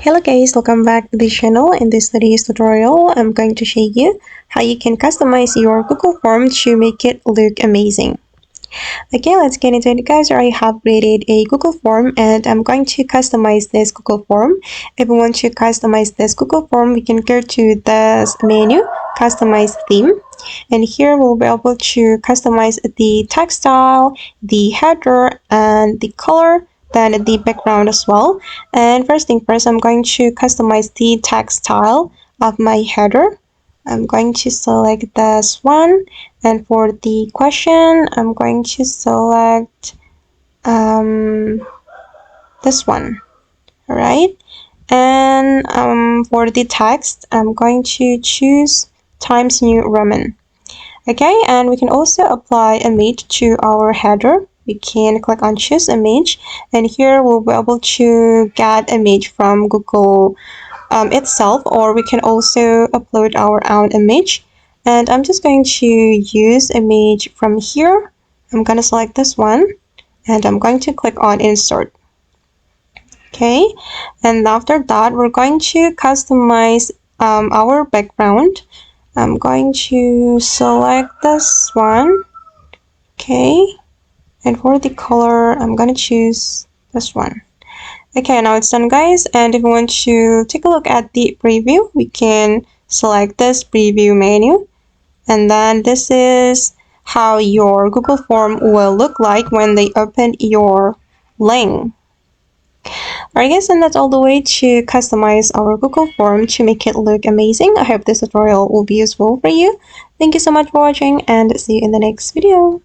Hello guys, welcome back to the channel. In this today's tutorial, I'm going to show you how you can customize your Google form to make it look amazing. Okay, let's get into it guys. I have created a Google form and I'm going to customize this Google form. If we want to customize this Google form, we can go to this menu, customize theme. And here we'll be able to customize the text style, the header, and the color, then the background as well. And first thing first, I'm going to customize the text style of my header. I'm going to select this one, and for the question I'm going to select this one. All right, and for the text I'm going to choose Times New Roman. Okay, and we can also apply image to our header. We can click on choose image, and here we'll be able to get image from Google itself, or we can also upload our own image. And I'm just going to use image from here. I'm going to select this one and I'm going to click on insert. Okay, and after that we're going to customize our background. I'm going to select this one. Okay, and for the color I'm going to choose this one. Okay, now it's done guys, and if you want to take a look at the preview, we can select this preview menu, and then this is how your Google form will look like when they open your link. Alright guys, and that's all the way to customize our Google form to make it look amazing. I hope this tutorial will be useful for you. Thank you so much for watching and see you in the next video.